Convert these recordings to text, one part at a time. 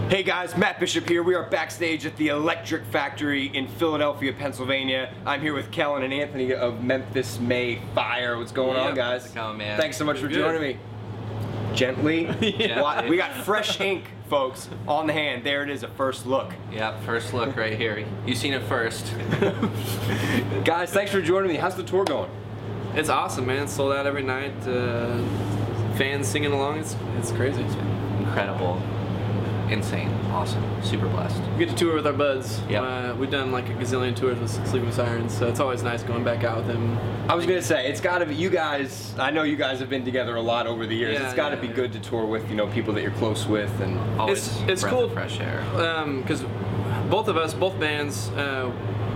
Hey guys, Matt Bishop here. We are backstage at the Electric Factory in Philadelphia, Pennsylvania. I'm here with Kellen and Anthony of Memphis May Fire. What's going on, guys? How's it going, man? Thanks so much for joining me. Gently. Yeah. We got fresh ink, folks, on the hand. There it is, a first look. Yeah, first look right here. You've seen it first. Guys, thanks for joining me. How's the tour going? It's awesome, man. It's sold out every night. Fans singing along. It's crazy. Incredible. Insane. Awesome. Super blessed. We get to tour with our buds. Yep. We've done like a gazillion tours with Sleeping Sirens, so it's always nice going back out with them. I was gonna say, it's gotta be, you guys, I know you guys have been together a lot over the years. Yeah, It's gotta be good to tour with, people that you're close with. And Always It's breath cool. of fresh air. Because both bands,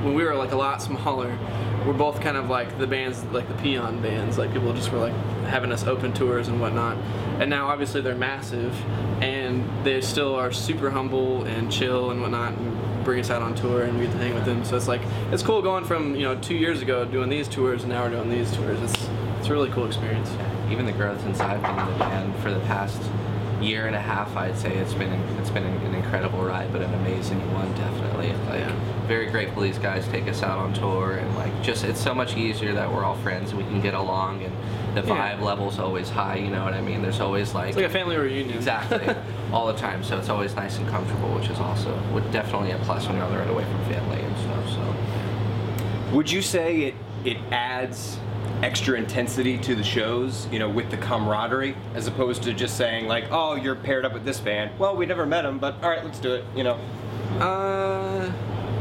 when we were like a lot smaller, we're both kind of like the bands, like the peon bands. Like people just were like having us open tours and whatnot. And now obviously they're massive, and they still are super humble and chill and whatnot, and bring us out on tour and we get to hang with them. So it's cool going from 2 years ago doing these tours and now we're doing these tours. It's a really cool experience. Even the growth since I've been in the band for the past year and a half, I'd say it's been an incredible ride, but an amazing one, definitely. Very grateful these guys take us out on tour, and it's so much easier that we're all friends and we can get along, and the vibe level's always high. You know what I mean? There's always It's like a family reunion. Exactly. All the time, so it's always nice and comfortable, which is also definitely a plus when you're on the road away from family and stuff. So, would you say it adds extra intensity to the shows, with the camaraderie, as opposed to just saying like, oh, you're paired up with this band. Well, we never met them, but all right, let's do it.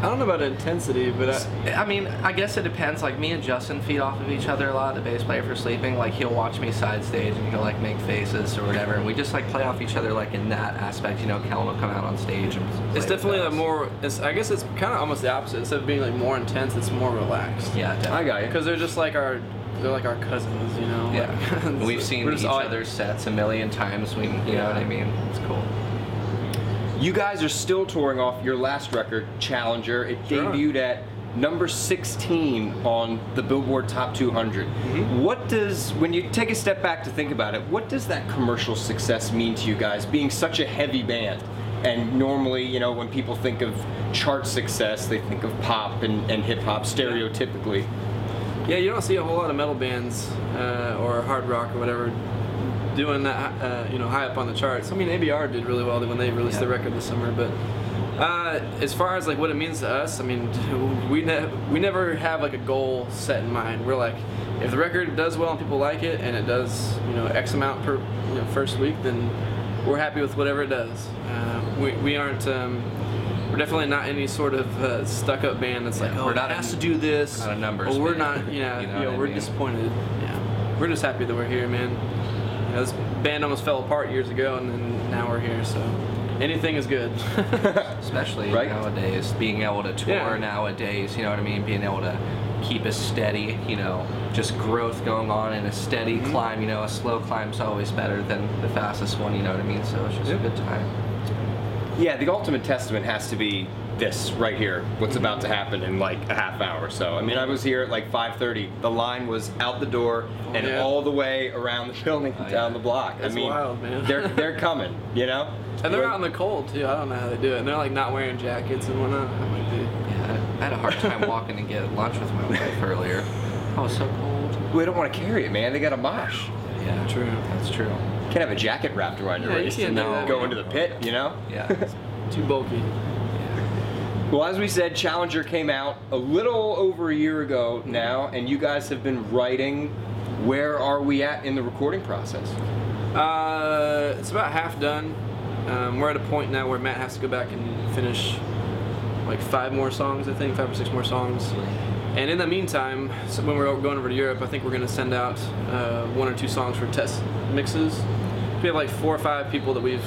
I don't know about intensity, but I guess it depends. Like me and Justin feed off of each other a lot. The bass player for Sleeping, he'll watch me side stage and he'll make faces or whatever, and we just play off each other in that aspect. Kellen will come out on stage and play it's definitely with us. I guess it's kind of almost the opposite. Instead of being more intense, it's more relaxed. Yeah, definitely. I got you. Because they're just they're like our cousins, Yeah. We've seen each other's sets a million times. You know what I mean? It's cool. You guys are still touring off your last record, Challenger. It debuted at number 16 on the Billboard Top 200. Mm-hmm. When you take a step back to think about it, what does that commercial success mean to you guys, being such a heavy band? And normally, when people think of chart success, they think of pop and hip-hop stereotypically. Yeah, you don't see a whole lot of metal bands or hard rock or whatever doing that, high up on the charts. I mean, ABR did really well when they released the record this summer, but as far as what it means to us, I mean, we never have a goal set in mind. We're like, if the record does well and people like it, and it does, X amount per first week, then we're happy with whatever it does. We aren't. We're definitely not any sort of stuck-up band that's it has to do this. Not a numbers we're band. not. We're disappointed. Yeah, we're just happy that we're here, man. This band almost fell apart years ago, and then now we're here, so anything is good. Especially nowadays, being able to tour nowadays, you know what I mean? Being able to keep a steady, just growth going on in a steady climb. A slow climb's always better than the fastest one, you know what I mean? So it's just a good time. Yeah, the ultimate testament has to be this right here, what's about to happen in a half hour. So, I mean, I was here at 5:30. The line was out the door and all the way around the building and down the block. That's wild, man. They're coming, And they're out in the cold, too. I don't know how they do it. And they're not wearing jackets and whatnot. Yeah, I had a hard time walking to get lunch with my wife earlier. I was so cold. Well, they don't want to carry it, man. They got a mosh. Yeah, true. That's true. Can't have a jacket wrapped around your waist and go into the pit, Yeah. Too bulky. Well, as we said, Challenger came out a little over a year ago now, and you guys have been writing. Where are we at in the recording process? It's about half done. We're at a point now where Matt has to go back and finish 5 more songs, I think, 5 or 6 more songs. And in the meantime, when we're going over to Europe, I think we're going to send out 1 or 2 songs for test mixes. We have 4 or 5 people that we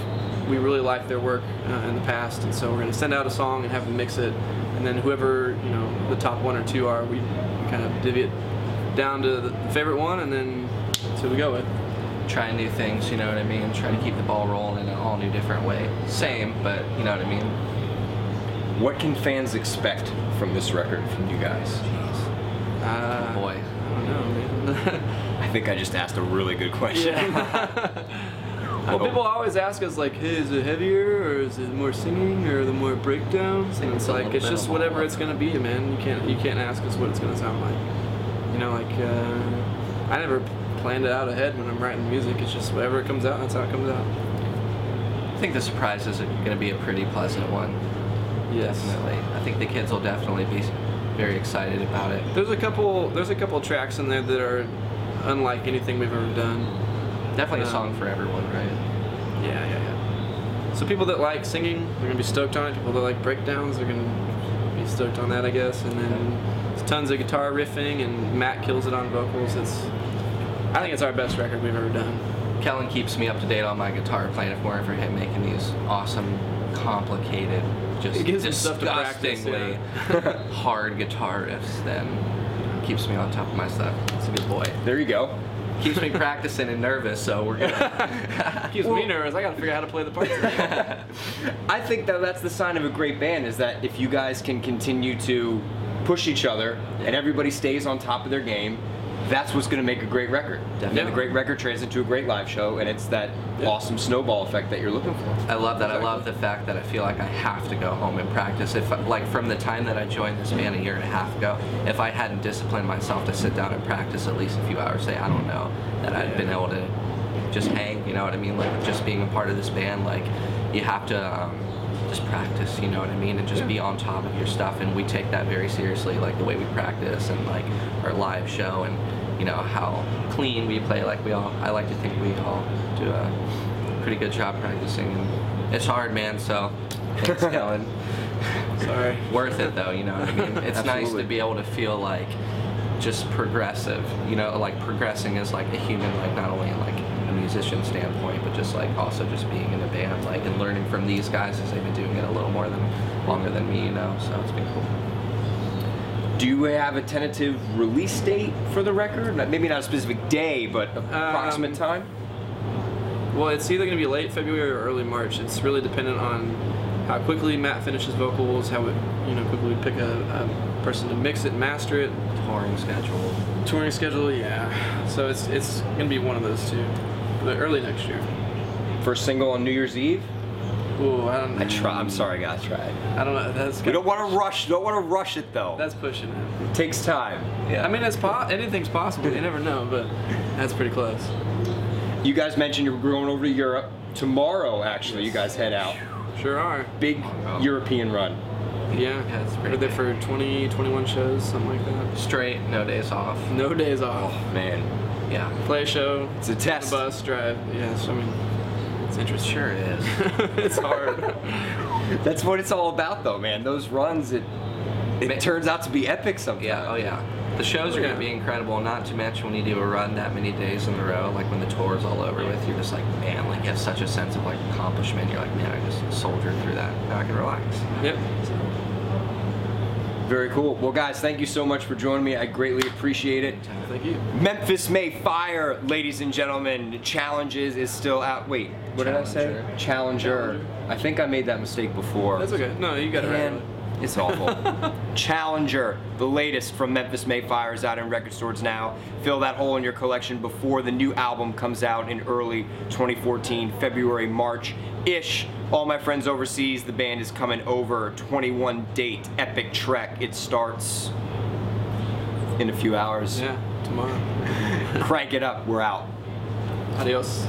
really like their work in the past, and so we're going to send out a song and have them mix it, and then whoever the top 1 or 2 are, we kind of divvy it down to the favorite one, and then that's who we go with. Trying new things, you know what I mean? Trying to keep the ball rolling in a all new different way. Same, but you know what I mean? What can fans expect from this record from you guys? Jeez. Boy. I don't know, man. I think I just asked a really good question. Yeah. Well, people always ask us like, hey, is it heavier or is it more singing or the more breakdowns? And it's like it's just whatever it's gonna be, man. You can't ask us what it's gonna sound like. You know, like I never planned it out ahead when I'm writing music. It's just whatever it comes out, that's how it comes out. I think the surprise is going to be a pretty pleasant one. Yes. Definitely. I think the kids will definitely be very excited about it. There's a couple tracks in there that are unlike anything we've ever done. Definitely a song for everyone, right? Yeah. So people that like singing, they're gonna be stoked on it. People that like breakdowns, they're gonna be stoked on that, I guess. And then there's tons of guitar riffing, and Matt kills it on vocals. I think it's our best record we've ever done. Kellen keeps me up to date on my guitar playing. If it weren't for him making these awesome, complicated, just disgustingly hard guitar riffs, then keeps me on top of my stuff. It's a good boy. There you go. Keeps me practicing and nervous, so we're good. Keeps me nervous. I gotta figure out how to play the parts. I think that's the sign of a great band, is that if you guys can continue to push each other and everybody stays on top of their game, that's what's going to make a great record. Definitely. And a great record translates into a great live show, and it's that awesome snowball effect that you're looking for. I love that. Exactly. I love the fact that I feel like I have to go home and practice. If like from the time that I joined this band a year and a half ago, if I hadn't disciplined myself to sit down and practice at least a few hours a day, I don't know that I'd been able to just hang. You know what I mean? Like with just being a part of this band, like you have to just practice. You know what I mean? And just be on top of your stuff. And we take that very seriously, like the way we practice and like our live show and. You know how clean we play. Like I like to think we all do a pretty good job practicing. And it's hard, man. So thanks, Kellen. Sorry. Worth it though. You know what I mean? It's nice to be able to feel like just progressive. You know, like progressing as like a human, like not only in like a musician standpoint, but just like also just being in a band, like and learning from these guys as they've been doing it a little longer than me. You know, so it's been cool. Do you have a tentative release date for the record? Maybe not a specific day, but approximate time? Well, it's either going to be late February or early March. It's really dependent on how quickly Matt finishes vocals, how quickly we pick a person to mix it and master it. Touring schedule, yeah. So it's going to be one of those two. But early next year. First single on New Year's Eve? Ooh, I don't know. I'm sorry, guys. Try. I don't know. We don't want to rush. Don't want to rush it though. That's pushing it. It takes time. Yeah. I mean, anything's possible. You never know, but that's pretty close. You guys mentioned you're going over to Europe tomorrow. Actually, you guys head out. Sure are. Big European run. Yeah. We're there for 20, 21 shows, something like that. Straight, no days off. No days off. Oh man. Yeah. Play a show. It's a test. The bus drive. Yes. I mean. It's interesting. Sure is. It's hard. That's what it's all about, though, man. Those runs, it turns out to be epic sometimes. Yeah. Oh yeah. The shows are going to be incredible. Not to mention when you do a run that many days in a row, like when the tour is all over with, you're just like, man, like you have such a sense of like accomplishment. You're like, man, I just soldiered through that. Now I can relax. Yep. Very cool. Well, guys, thank you so much for joining me. I greatly appreciate it. Thank you. Memphis May Fire, ladies and gentlemen. Challenges is still out. Wait, what did I say? Challenger. I think I made that mistake before. That's okay. No, you got it right. It's awful. Challenger, the latest from Memphis May Fire, is out in record stores now. Fill that hole in your collection before the new album comes out in early 2014, February, March-ish. All my friends overseas, the band is coming over. 21 date, epic trek. It starts in a few hours. Yeah, tomorrow. Crank it up, we're out. Adios.